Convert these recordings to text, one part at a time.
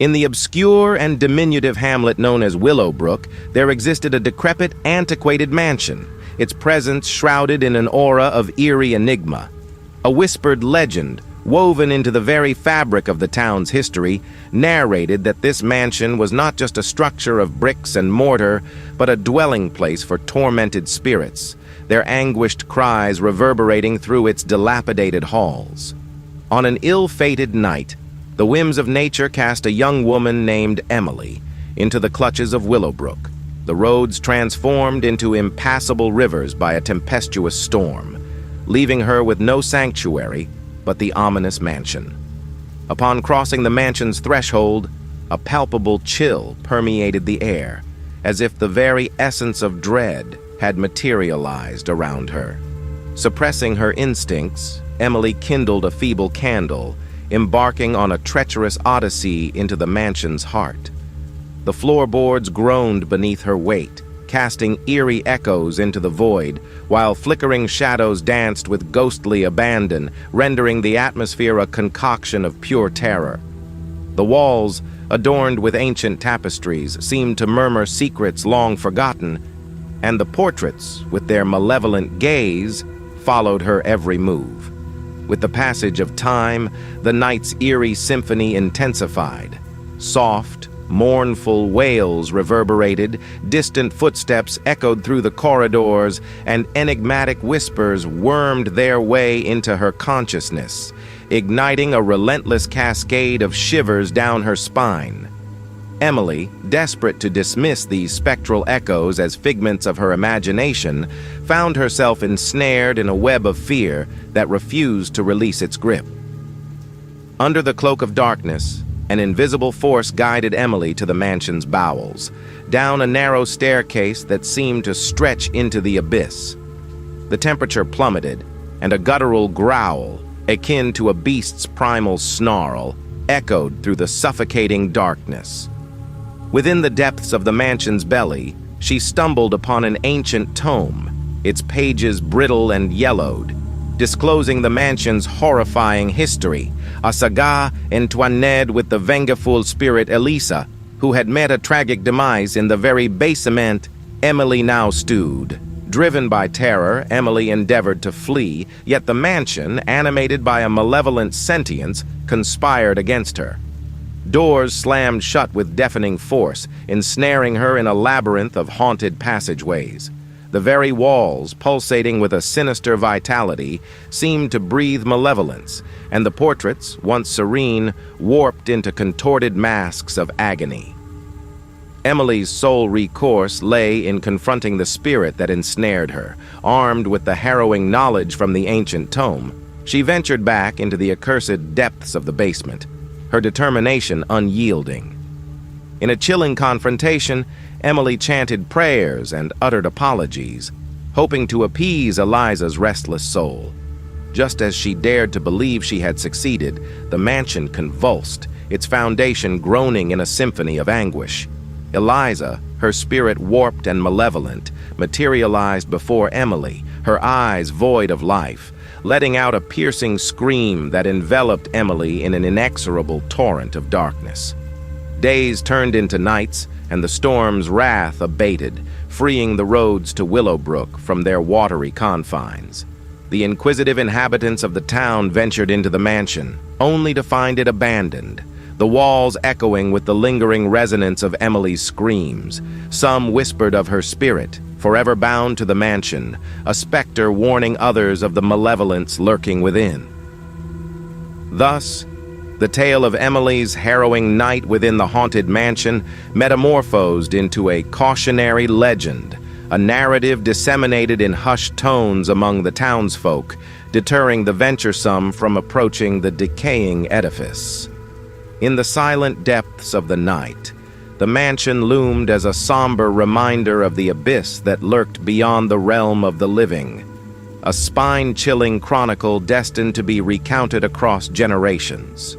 In the obscure and diminutive hamlet known as Willowbrook, there existed a decrepit, antiquated mansion, its presence shrouded in an aura of eerie enigma. A whispered legend, woven into the very fabric of the town's history, narrated that this mansion was not just a structure of bricks and mortar, but a dwelling place for tormented spirits, their anguished cries reverberating through its dilapidated halls. On an ill-fated night, the whims of nature cast a young woman named Emily into the clutches of Willowbrook, the roads transformed into impassable rivers by a tempestuous storm, leaving her with no sanctuary but the ominous mansion. Upon crossing the mansion's threshold, a palpable chill permeated the air, as if the very essence of dread had materialized around her. Suppressing her instincts, Emily kindled a feeble candle, embarking on a treacherous odyssey into the mansion's heart. The floorboards groaned beneath her weight, casting eerie echoes into the void, while flickering shadows danced with ghostly abandon, rendering the atmosphere a concoction of pure terror. The walls, adorned with ancient tapestries, seemed to murmur secrets long forgotten, and the portraits, with their malevolent gaze, followed her every move. With the passage of time, the night's eerie symphony intensified. Soft, mournful wails reverberated, distant footsteps echoed through the corridors, and enigmatic whispers wormed their way into her consciousness, igniting a relentless cascade of shivers down her spine. Emily, desperate to dismiss these spectral echoes as figments of her imagination, found herself ensnared in a web of fear that refused to release its grip. Under the cloak of darkness, an invisible force guided Emily to the mansion's bowels, down a narrow staircase that seemed to stretch into the abyss. The temperature plummeted, and a guttural growl, akin to a beast's primal snarl, echoed through the suffocating darkness. Within the depths of the mansion's belly, she stumbled upon an ancient tome, its pages brittle and yellowed, disclosing the mansion's horrifying history, a saga entwined with the vengeful spirit Elisa, who had met a tragic demise in the very basement Emily now stewed. Driven by terror, Emily endeavored to flee, yet the mansion, animated by a malevolent sentience, conspired against her. Doors slammed shut with deafening force, ensnaring her in a labyrinth of haunted passageways. The very walls, pulsating with a sinister vitality, seemed to breathe malevolence, and the portraits, once serene, warped into contorted masks of agony. Emily's sole recourse lay in confronting the spirit that ensnared her. Armed with the harrowing knowledge from the ancient tome, she ventured back into the accursed depths of the basement, her determination unyielding. In a chilling confrontation, Emily chanted prayers and uttered apologies, hoping to appease Eliza's restless soul. Just as she dared to believe she had succeeded, the mansion convulsed, its foundation groaning in a symphony of anguish. Eliza, her spirit warped and malevolent, materialized before Emily, her eyes void of life, letting out a piercing scream that enveloped Emily in an inexorable torrent of darkness. Days turned into nights, and the storm's wrath abated, freeing the roads to Willowbrook from their watery confines. The inquisitive inhabitants of the town ventured into the mansion, only to find it abandoned, the walls echoing with the lingering resonance of Emily's screams. Some whispered of her spirit, forever bound to the mansion, a specter warning others of the malevolence lurking within. Thus, the tale of Emily's harrowing night within the haunted mansion metamorphosed into a cautionary legend, a narrative disseminated in hushed tones among the townsfolk, deterring the venturesome from approaching the decaying edifice. In the silent depths of the night, The mansion loomed as a somber reminder of the abyss that lurked beyond the realm of the living, a spine-chilling chronicle destined to be recounted across generations.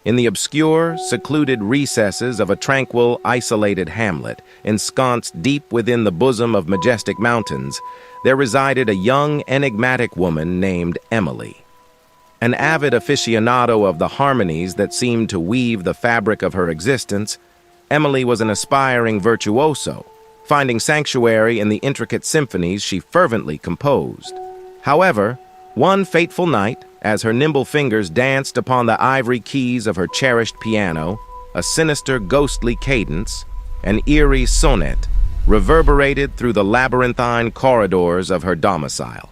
In the obscure, secluded recesses of a tranquil, isolated hamlet, ensconced deep within the bosom of majestic mountains, there resided a young, enigmatic woman named Emily. An avid aficionado of the harmonies that seemed to weave the fabric of her existence, Emily was an aspiring virtuoso, finding sanctuary in the intricate symphonies she fervently composed. However, one fateful night, as her nimble fingers danced upon the ivory keys of her cherished piano, a sinister, ghostly cadence, an eerie sonnet, reverberated through the labyrinthine corridors of her domicile.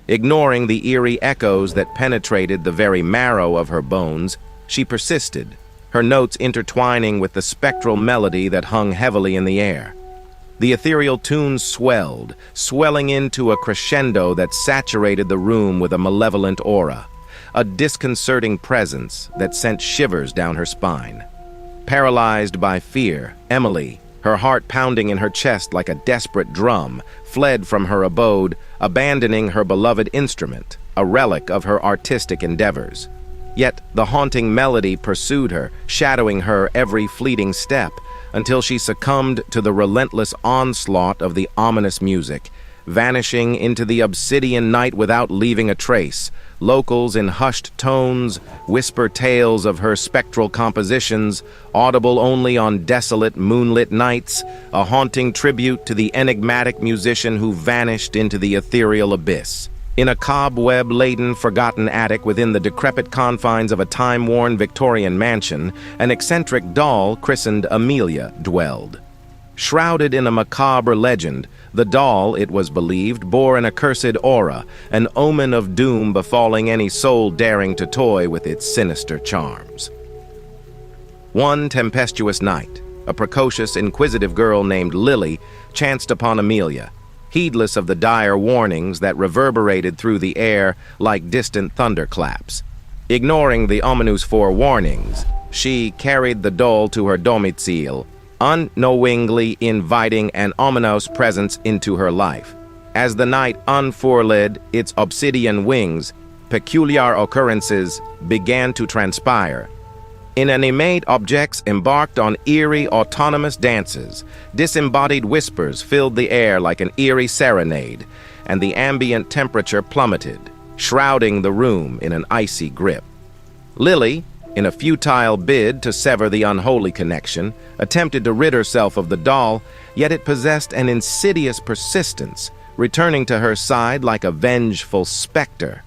Ignoring the eerie echoes that penetrated the very marrow of her bones, she persisted, her notes intertwining with the spectral melody that hung heavily in the air. The ethereal tunes swelled, swelling into a crescendo that saturated the room with a malevolent aura, a disconcerting presence that sent shivers down her spine. Paralyzed by fear, Emily, her heart pounding in her chest like a desperate drum, fled from her abode, abandoning her beloved instrument, a relic of her artistic endeavors. Yet the haunting melody pursued her, shadowing her every fleeting step, until she succumbed to the relentless onslaught of the ominous music, vanishing into the obsidian night without leaving a trace. Locals in hushed tones whisper tales of her spectral compositions, audible only on desolate moonlit nights, a haunting tribute to the enigmatic musician who vanished into the ethereal abyss. In a cobweb-laden, forgotten attic within the decrepit confines of a time-worn Victorian mansion, an eccentric doll christened Amelia dwelled. Shrouded in a macabre legend, the doll, it was believed, bore an accursed aura, an omen of doom befalling any soul daring to toy with its sinister charms. One tempestuous night, a precocious, inquisitive girl named Lily chanced upon Amelia, heedless of the dire warnings that reverberated through the air like distant thunderclaps. Ignoring the ominous forewarnings, she carried the doll to her domicile, unknowingly inviting an ominous presence into her life. As the night unfurled its obsidian wings, peculiar occurrences began to transpire. Inanimate objects embarked on eerie, autonomous dances. Disembodied whispers filled the air like an eerie serenade, and the ambient temperature plummeted, shrouding the room in an icy grip. Lily, in a futile bid to sever the unholy connection, attempted to rid herself of the doll, yet it possessed an insidious persistence, returning to her side like a vengeful specter.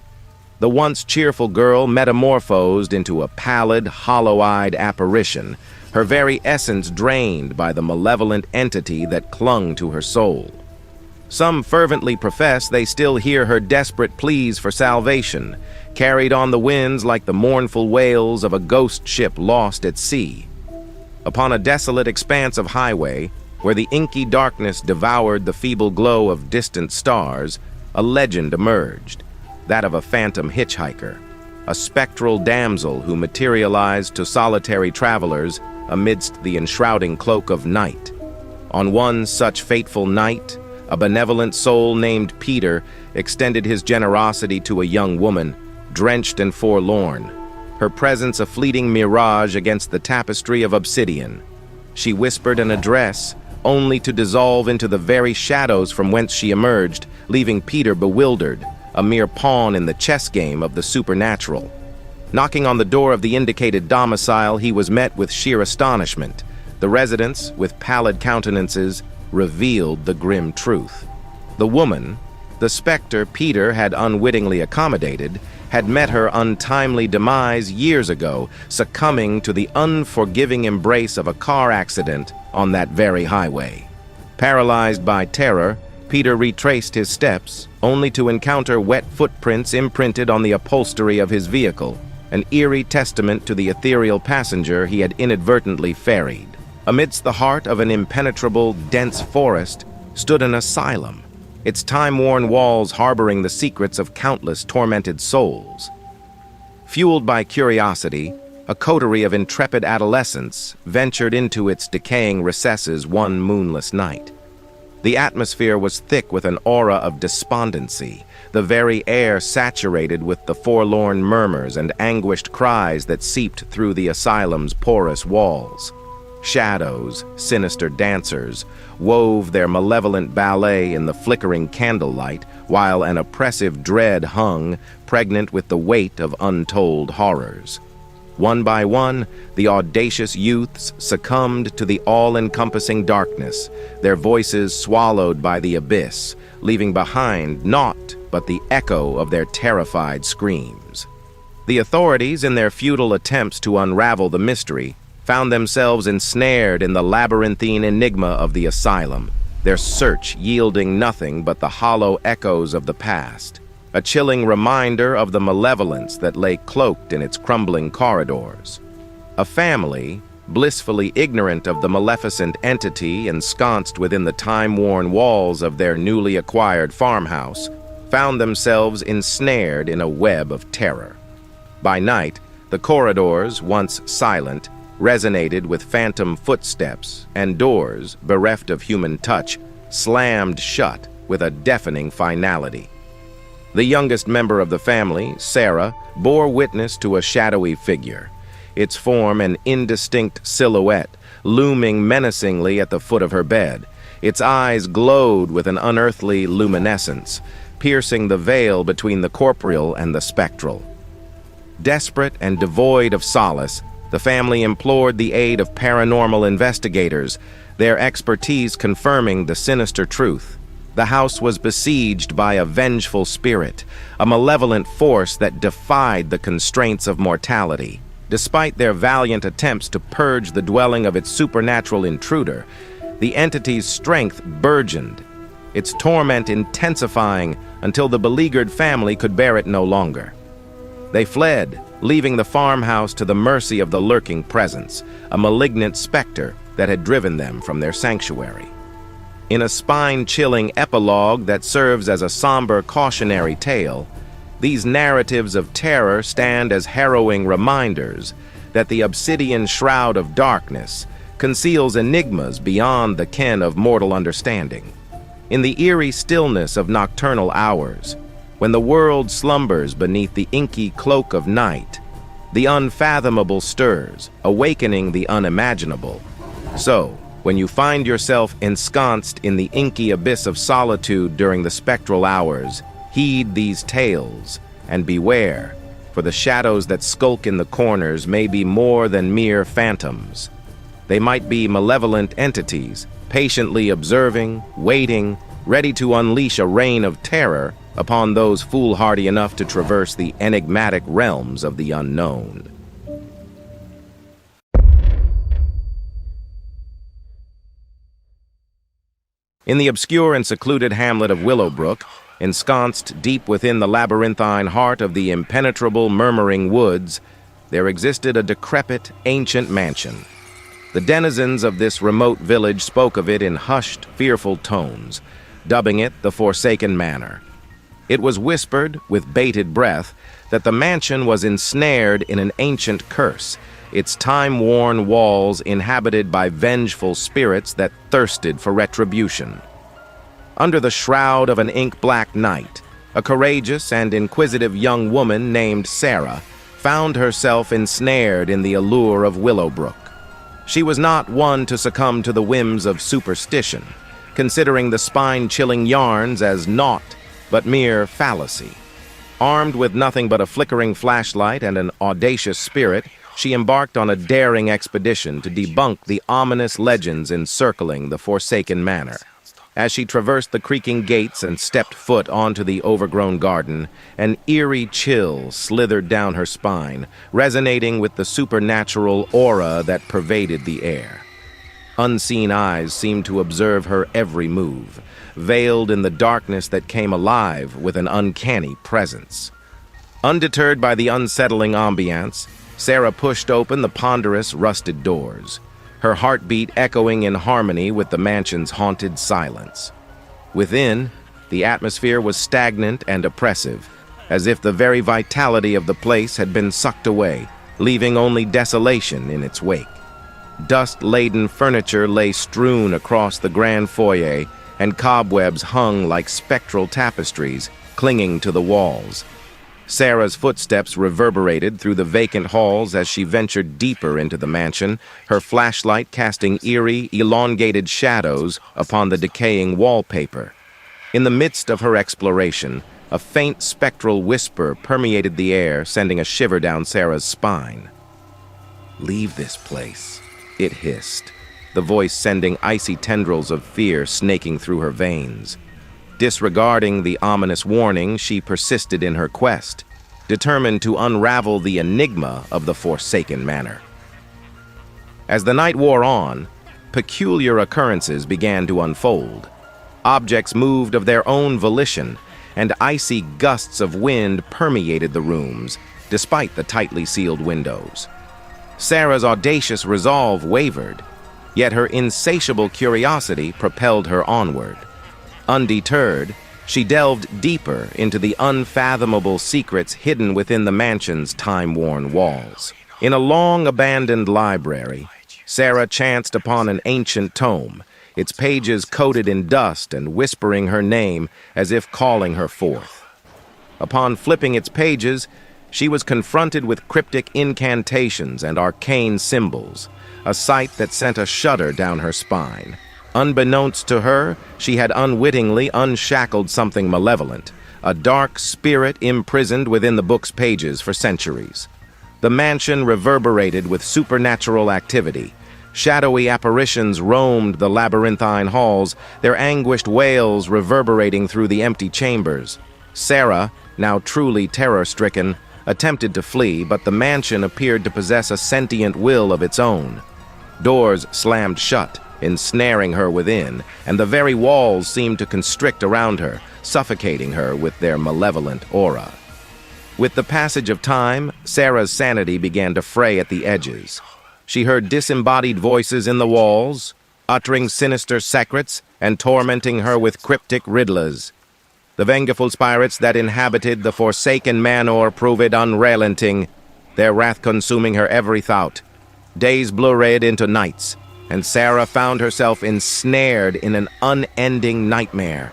The once cheerful girl metamorphosed into a pallid, hollow-eyed apparition, her very essence drained by the malevolent entity that clung to her soul. Some fervently profess they still hear her desperate pleas for salvation, carried on the winds like the mournful wails of a ghost ship lost at sea. Upon a desolate expanse of highway, where the inky darkness devoured the feeble glow of distant stars, a legend emerged. That of a phantom hitchhiker, a spectral damsel who materialized to solitary travelers amidst the enshrouding cloak of night. On one such fateful night, a benevolent soul named Peter extended his generosity to a young woman, drenched and forlorn, her presence a fleeting mirage against the tapestry of obsidian. She whispered an address, only to dissolve into the very shadows from whence she emerged, leaving Peter bewildered, a mere pawn in the chess game of the supernatural. Knocking on the door of the indicated domicile, he was met with sheer astonishment. The residents, with pallid countenances, revealed the grim truth. The woman, the specter Peter had unwittingly accommodated, had met her untimely demise years ago, succumbing to the unforgiving embrace of a car accident on that very highway. Paralyzed by terror, Peter retraced his steps, only to encounter wet footprints imprinted on the upholstery of his vehicle, an eerie testament to the ethereal passenger he had inadvertently ferried. Amidst the heart of an impenetrable, dense forest stood an asylum, its time-worn walls harboring the secrets of countless tormented souls. Fueled by curiosity, a coterie of intrepid adolescents ventured into its decaying recesses one moonless night. The atmosphere was thick with an aura of despondency, the very air saturated with the forlorn murmurs and anguished cries that seeped through the asylum's porous walls. Shadows, sinister dancers, wove their malevolent ballet in the flickering candlelight, while an oppressive dread hung, pregnant with the weight of untold horrors. One by one, the audacious youths succumbed to the all-encompassing darkness, their voices swallowed by the abyss, leaving behind naught but the echo of their terrified screams. The authorities, in their futile attempts to unravel the mystery, found themselves ensnared in the labyrinthine enigma of the asylum, their search yielding nothing but the hollow echoes of the past, a chilling reminder of the malevolence that lay cloaked in its crumbling corridors. A family, blissfully ignorant of the maleficent entity ensconced within the time-worn walls of their newly acquired farmhouse, found themselves ensnared in a web of terror. By night, the corridors, once silent, resonated with phantom footsteps, and doors, bereft of human touch, slammed shut with a deafening finality. The youngest member of the family, Sarah, bore witness to a shadowy figure, its form an indistinct silhouette, looming menacingly at the foot of her bed. Its eyes glowed with an unearthly luminescence, piercing the veil between the corporeal and the spectral. Desperate and devoid of solace, the family implored the aid of paranormal investigators, their expertise confirming the sinister truth. The house was besieged by a vengeful spirit, a malevolent force that defied the constraints of mortality. Despite their valiant attempts to purge the dwelling of its supernatural intruder, the entity's strength burgeoned, its torment intensifying until the beleaguered family could bear it no longer. They fled, leaving the farmhouse to the mercy of the lurking presence, a malignant specter that had driven them from their sanctuary. In a spine-chilling epilogue that serves as a somber cautionary tale, these narratives of terror stand as harrowing reminders that the obsidian shroud of darkness conceals enigmas beyond the ken of mortal understanding. In the eerie stillness of nocturnal hours, when the world slumbers beneath the inky cloak of night, the unfathomable stirs, awakening the unimaginable. So, when you find yourself ensconced in the inky abyss of solitude during the spectral hours, heed these tales and beware, for the shadows that skulk in the corners may be more than mere phantoms. They might be malevolent entities, patiently observing, waiting, ready to unleash a reign of terror upon those foolhardy enough to traverse the enigmatic realms of the unknown. In the obscure and secluded hamlet of Willowbrook, ensconced deep within the labyrinthine heart of the impenetrable murmuring woods, there existed a decrepit, ancient mansion. The denizens of this remote village spoke of it in hushed, fearful tones, dubbing it the Forsaken Manor. It was whispered, with bated breath, that the mansion was ensnared in an ancient curse, its time-worn walls inhabited by vengeful spirits that thirsted for retribution. Under the shroud of an ink-black night, a courageous and inquisitive young woman named Sarah found herself ensnared in the allure of Willowbrook. She was not one to succumb to the whims of superstition, considering the spine-chilling yarns as naught but mere fallacy. Armed with nothing but a flickering flashlight and an audacious spirit, she embarked on a daring expedition to debunk the ominous legends encircling the Forsaken Manor. As she traversed the creaking gates and stepped foot onto the overgrown garden, an eerie chill slithered down her spine, resonating with the supernatural aura that pervaded the air. Unseen eyes seemed to observe her every move, veiled in the darkness that came alive with an uncanny presence. Undeterred by the unsettling ambiance, Sarah pushed open the ponderous, rusted doors, her heartbeat echoing in harmony with the mansion's haunted silence. Within, the atmosphere was stagnant and oppressive, as if the very vitality of the place had been sucked away, leaving only desolation in its wake. Dust-laden furniture lay strewn across the grand foyer, and cobwebs hung like spectral tapestries, clinging to the walls. Sarah's footsteps reverberated through the vacant halls as she ventured deeper into the mansion, her flashlight casting eerie, elongated shadows upon the decaying wallpaper. In the midst of her exploration, a faint spectral whisper permeated the air, sending a shiver down Sarah's spine. "Leave this place," it hissed, the voice sending icy tendrils of fear snaking through her veins. Disregarding the ominous warning, she persisted in her quest, determined to unravel the enigma of the Forsaken Manor. As the night wore on, peculiar occurrences began to unfold. Objects moved of their own volition, and icy gusts of wind permeated the rooms, despite the tightly sealed windows. Sarah's audacious resolve wavered, yet her insatiable curiosity propelled her onward. Undeterred, she delved deeper into the unfathomable secrets hidden within the mansion's time-worn walls. In a long-abandoned library, Sarah chanced upon an ancient tome, its pages coated in dust and whispering her name as if calling her forth. Upon flipping its pages, she was confronted with cryptic incantations and arcane symbols, a sight that sent a shudder down her spine. Unbeknownst to her, she had unwittingly unshackled something malevolent, a dark spirit imprisoned within the book's pages for centuries. The mansion reverberated with supernatural activity. Shadowy apparitions roamed the labyrinthine halls, their anguished wails reverberating through the empty chambers. Sarah, now truly terror-stricken, attempted to flee, but the mansion appeared to possess a sentient will of its own. Doors slammed shut, ensnaring her within, and the very walls seemed to constrict around her, suffocating her with their malevolent aura. With the passage of time, Sarah's sanity began to fray at the edges. She heard disembodied voices in the walls, uttering sinister secrets and tormenting her with cryptic riddles. The vengeful spirits that inhabited the Forsaken Manor proved unrelenting, their wrath consuming her every thought. Days blurred into nights, and Sarah found herself ensnared in an unending nightmare.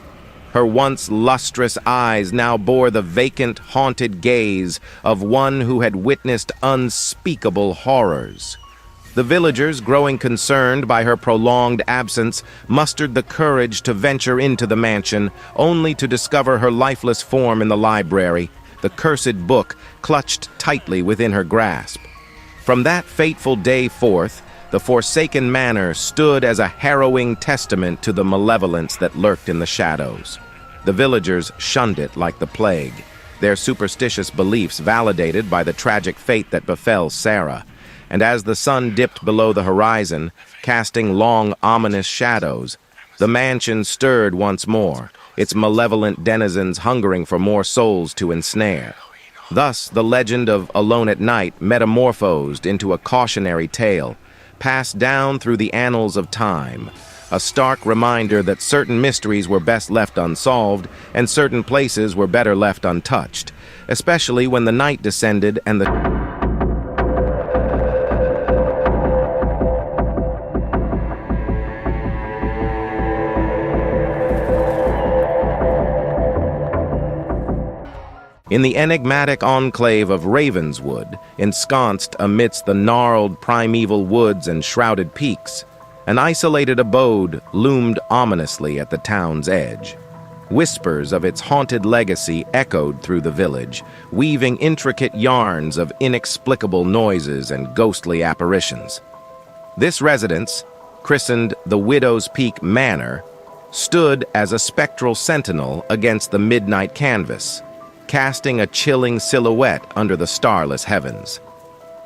Her once lustrous eyes now bore the vacant, haunted gaze of one who had witnessed unspeakable horrors. The villagers, growing concerned by her prolonged absence, mustered the courage to venture into the mansion, only to discover her lifeless form in the library, the cursed book clutched tightly within her grasp. From that fateful day forth, the Forsaken Manor stood as a harrowing testament to the malevolence that lurked in the shadows. The villagers shunned it like the plague, their superstitious beliefs validated by the tragic fate that befell Sarah. And as the sun dipped below the horizon, casting long, ominous shadows, the mansion stirred once more, its malevolent denizens hungering for more souls to ensnare. Thus, the legend of Alone at Night metamorphosed into a cautionary tale, passed down through the annals of time, a stark reminder that certain mysteries were best left unsolved and certain places were better left untouched, especially when the night descended and the In the enigmatic enclave of Ravenswood, ensconced amidst the gnarled primeval woods and shrouded peaks, an isolated abode loomed ominously at the town's edge. Whispers of its haunted legacy echoed through the village, weaving intricate yarns of inexplicable noises and ghostly apparitions. This residence, christened the Widow's Peak Manor, stood as a spectral sentinel against the midnight canvas, casting a chilling silhouette under the starless heavens.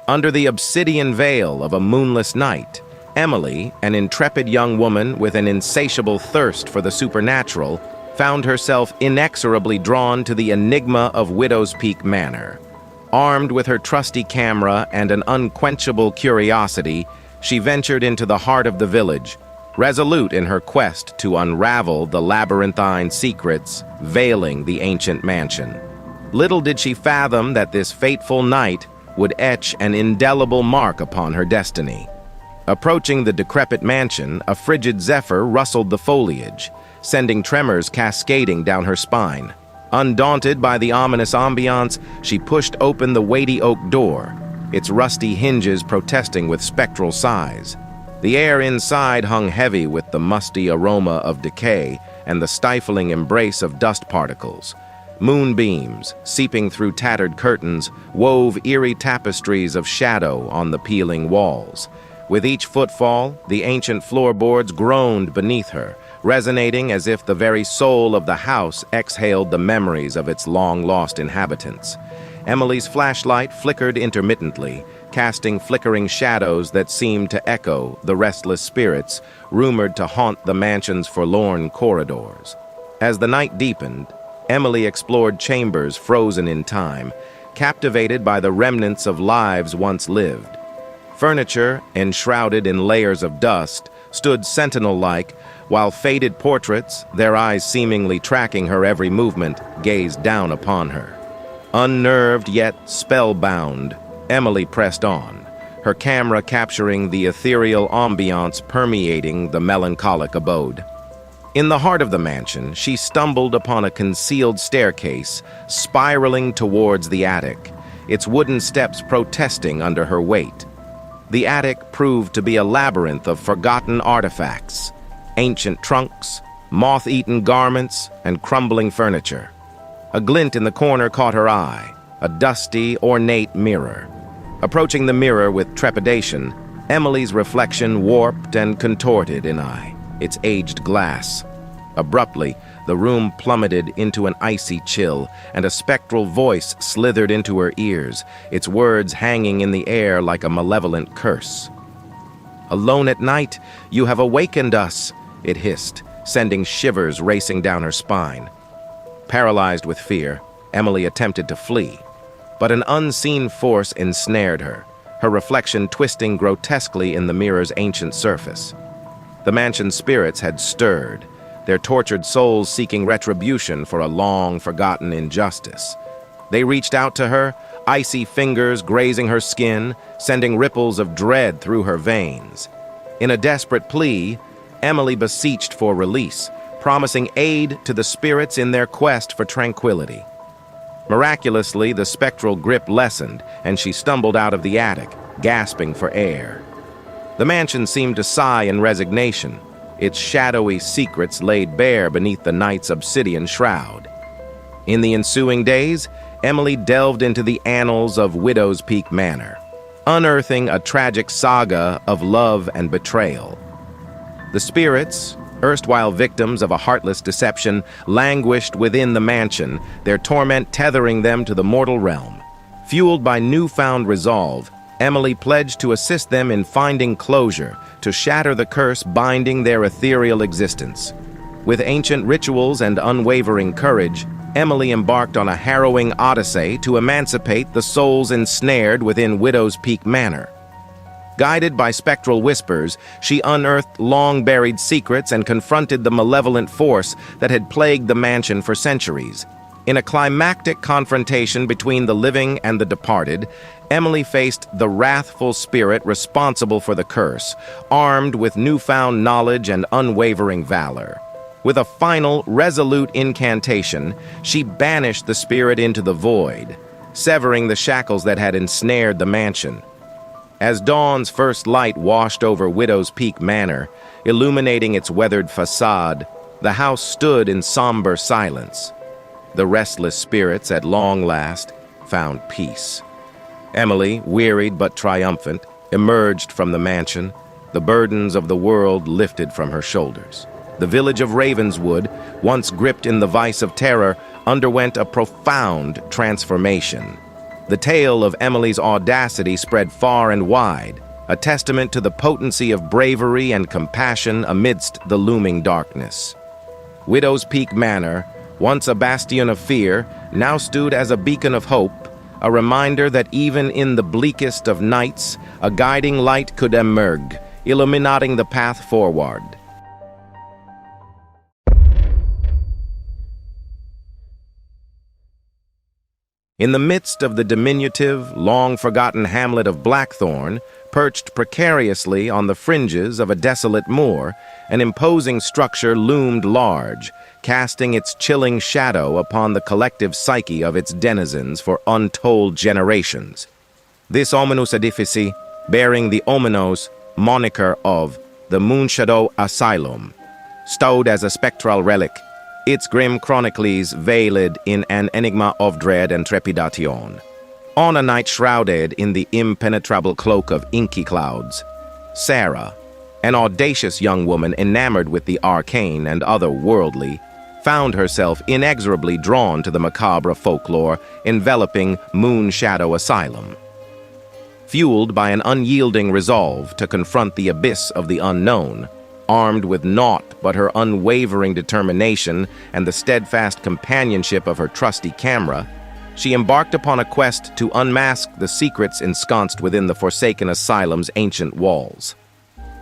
Under the obsidian veil of a moonless night, Emily, an intrepid young woman with an insatiable thirst for the supernatural, found herself inexorably drawn to the enigma of Widow's Peak Manor. Armed with her trusty camera and an unquenchable curiosity, she ventured into the heart of the village, resolute in her quest to unravel the labyrinthine secrets veiling the ancient mansion. Little did she fathom that this fateful night would etch an indelible mark upon her destiny. Approaching the decrepit mansion, a frigid zephyr rustled the foliage, sending tremors cascading down her spine. Undaunted by the ominous ambiance, she pushed open the weighty oak door, its rusty hinges protesting with spectral sighs. The air inside hung heavy with the musty aroma of decay and the stifling embrace of dust particles. Moonbeams, seeping through tattered curtains, wove eerie tapestries of shadow on the peeling walls. With each footfall, the ancient floorboards groaned beneath her, resonating as if the very soul of the house exhaled the memories of its long-lost inhabitants. Emily's flashlight flickered intermittently, casting flickering shadows that seemed to echo the restless spirits rumored to haunt the mansion's forlorn corridors. As the night deepened, Emily explored chambers frozen in time, captivated by the remnants of lives once lived. Furniture, enshrouded in layers of dust, stood sentinel-like, while faded portraits, their eyes seemingly tracking her every movement, gazed down upon her. Unnerved yet spellbound, Emily pressed on, her camera capturing the ethereal ambiance permeating the melancholic abode. In the heart of the mansion, she stumbled upon a concealed staircase, spiraling towards the attic, its wooden steps protesting under her weight. The attic proved to be a labyrinth of forgotten artifacts, ancient trunks, moth-eaten garments, and crumbling furniture. A glint in the corner caught her eye, a dusty, ornate mirror. Approaching the mirror with trepidation, Emily's reflection warped and contorted in its aged glass. Abruptly, the room plummeted into an icy chill, and a spectral voice slithered into her ears, its words hanging in the air like a malevolent curse. "Alone at night, you have awakened us," it hissed, sending shivers racing down her spine. Paralyzed with fear, Emily attempted to flee, but an unseen force ensnared her, her reflection twisting grotesquely in the mirror's ancient surface. The mansion's spirits had stirred, their tortured souls seeking retribution for a long-forgotten injustice. They reached out to her, icy fingers grazing her skin, sending ripples of dread through her veins. In a desperate plea, Emily beseeched for release, promising aid to the spirits in their quest for tranquility. Miraculously, the spectral grip lessened, and she stumbled out of the attic, gasping for air. The mansion seemed to sigh in resignation, its shadowy secrets laid bare beneath the night's obsidian shroud. In the ensuing days, Emily delved into the annals of Widow's Peak Manor, unearthing a tragic saga of love and betrayal. The spirits, erstwhile victims of a heartless deception, languished within the mansion, their torment tethering them to the mortal realm. Fueled by newfound resolve, Emily pledged to assist them in finding closure, to shatter the curse binding their ethereal existence. With ancient rituals and unwavering courage, Emily embarked on a harrowing odyssey to emancipate the souls ensnared within Widow's Peak Manor. Guided by spectral whispers, she unearthed long-buried secrets and confronted the malevolent force that had plagued the mansion for centuries. In a climactic confrontation between the living and the departed, Emily faced the wrathful spirit responsible for the curse, armed with newfound knowledge and unwavering valor. With a final, resolute incantation, she banished the spirit into the void, severing the shackles that had ensnared the mansion. As dawn's first light washed over Widow's Peak Manor, illuminating its weathered facade, the house stood in somber silence. The restless spirits, at long last, found peace. Emily, wearied but triumphant, emerged from the mansion, the burdens of the world lifted from her shoulders. The village of Ravenswood, once gripped in the vice of terror, underwent a profound transformation. The tale of Emily's audacity spread far and wide, a testament to the potency of bravery and compassion amidst the looming darkness. Widow's Peak Manor, once a bastion of fear, now stood as a beacon of hope, a reminder that even in the bleakest of nights, a guiding light could emerge, illuminating the path forward. In the midst of the diminutive, long-forgotten hamlet of Blackthorn, perched precariously on the fringes of a desolate moor, an imposing structure loomed large, casting its chilling shadow upon the collective psyche of its denizens for untold generations. This ominous edifice, bearing the ominous moniker of the Moonshadow Asylum, stowed as a spectral relic, its grim chronicles veiled in an enigma of dread and trepidation. On a night shrouded in the impenetrable cloak of inky clouds, Sarah, an audacious young woman enamored with the arcane and otherworldly, found herself inexorably drawn to the macabre folklore enveloping Moonshadow Asylum. Fueled by an unyielding resolve to confront the abyss of the unknown, armed with naught but her unwavering determination and the steadfast companionship of her trusty camera, she embarked upon a quest to unmask the secrets ensconced within the Forsaken Asylum's ancient walls.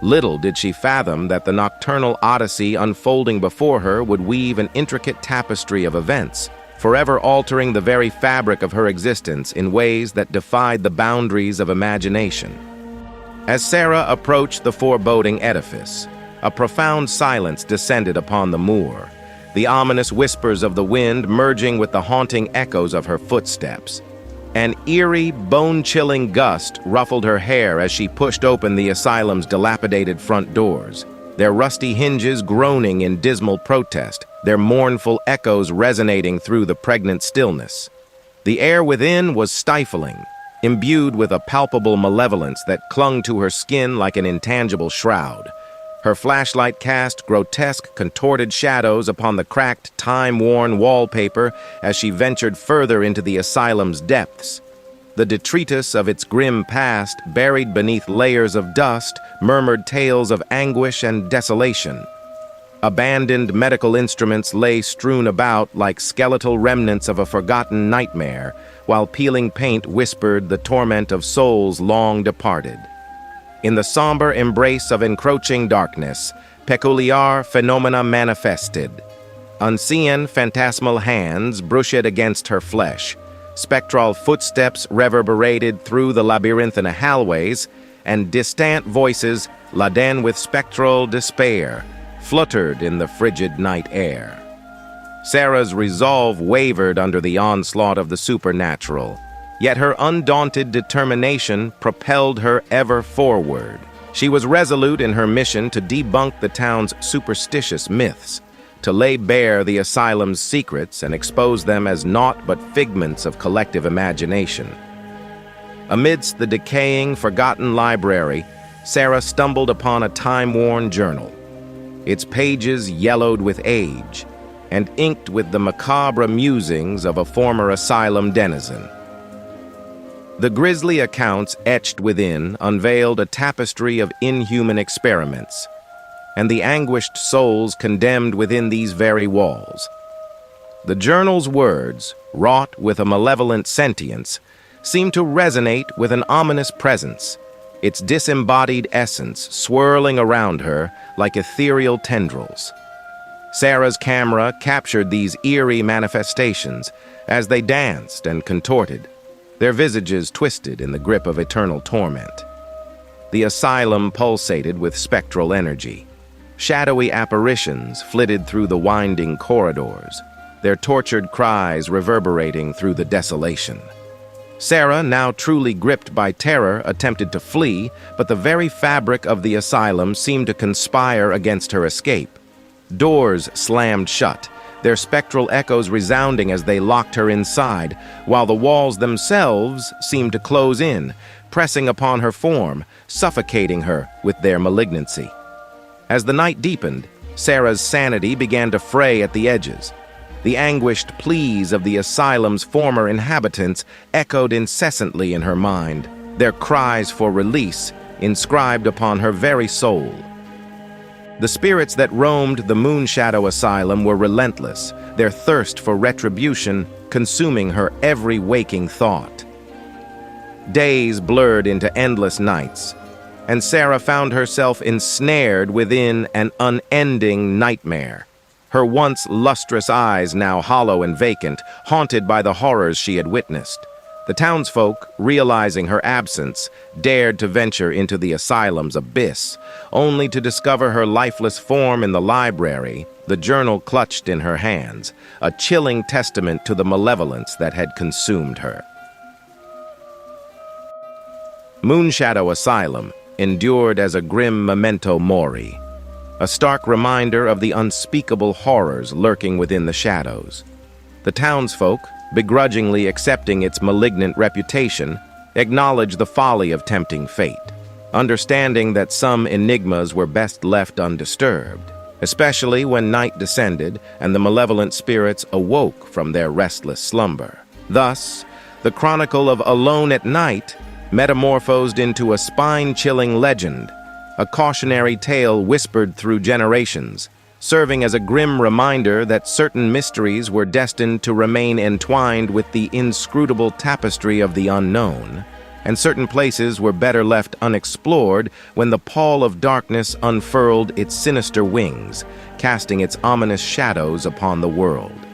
Little did she fathom that the nocturnal odyssey unfolding before her would weave an intricate tapestry of events, forever altering the very fabric of her existence in ways that defied the boundaries of imagination. As Sarah approached the foreboding edifice, a profound silence descended upon the moor, the ominous whispers of the wind merging with the haunting echoes of her footsteps. An eerie, bone-chilling gust ruffled her hair as she pushed open the asylum's dilapidated front doors, their rusty hinges groaning in dismal protest, their mournful echoes resonating through the pregnant stillness. The air within was stifling, imbued with a palpable malevolence that clung to her skin like an intangible shroud. Her flashlight cast grotesque, contorted shadows upon the cracked, time-worn wallpaper as she ventured further into the asylum's depths. The detritus of its grim past, buried beneath layers of dust, murmured tales of anguish and desolation. Abandoned medical instruments lay strewn about like skeletal remnants of a forgotten nightmare, while peeling paint whispered the torment of souls long departed. In the somber embrace of encroaching darkness, peculiar phenomena manifested. Unseen phantasmal hands brushed against her flesh, spectral footsteps reverberated through the labyrinthine hallways, and distant voices, laden with spectral despair, fluttered in the frigid night air. Sarah's resolve wavered under the onslaught of the supernatural, yet her undaunted determination propelled her ever forward. She was resolute in her mission to debunk the town's superstitious myths, to lay bare the asylum's secrets and expose them as naught but figments of collective imagination. Amidst the decaying, forgotten library, Sarah stumbled upon a time-worn journal, its pages yellowed with age and inked with the macabre musings of a former asylum denizen. The grisly accounts etched within unveiled a tapestry of inhuman experiments, and the anguished souls condemned within these very walls. The journal's words, wrought with a malevolent sentience, seemed to resonate with an ominous presence, its disembodied essence swirling around her like ethereal tendrils. Sarah's camera captured these eerie manifestations as they danced and contorted, their visages twisted in the grip of eternal torment. The asylum pulsated with spectral energy. Shadowy apparitions flitted through the winding corridors, their tortured cries reverberating through the desolation. Sarah, now truly gripped by terror, attempted to flee, but the very fabric of the asylum seemed to conspire against her escape. Doors slammed shut, their spectral echoes resounding as they locked her inside, while the walls themselves seemed to close in, pressing upon her form, suffocating her with their malignancy. As the night deepened, Sarah's sanity began to fray at the edges. The anguished pleas of the asylum's former inhabitants echoed incessantly in her mind, their cries for release inscribed upon her very soul. The spirits that roamed the Moonshadow Asylum were relentless, their thirst for retribution consuming her every waking thought. Days blurred into endless nights, and Sarah found herself ensnared within an unending nightmare. her once lustrous eyes now hollow and vacant, haunted by the horrors she had witnessed. The townsfolk, realizing her absence, dared to venture into the asylum's abyss, only to discover her lifeless form in the library, the journal clutched in her hands, a chilling testament to the malevolence that had consumed her. Moonshadow Asylum endured as a grim memento mori, a stark reminder of the unspeakable horrors lurking within the shadows. The townsfolk, begrudgingly accepting its malignant reputation, acknowledged the folly of tempting fate, understanding that some enigmas were best left undisturbed, especially when night descended and the malevolent spirits awoke from their restless slumber. Thus, the chronicle of Alone at Night metamorphosed into a spine-chilling legend, a cautionary tale whispered through generations, serving as a grim reminder that certain mysteries were destined to remain entwined with the inscrutable tapestry of the unknown, and certain places were better left unexplored when the pall of darkness unfurled its sinister wings, casting its ominous shadows upon the world.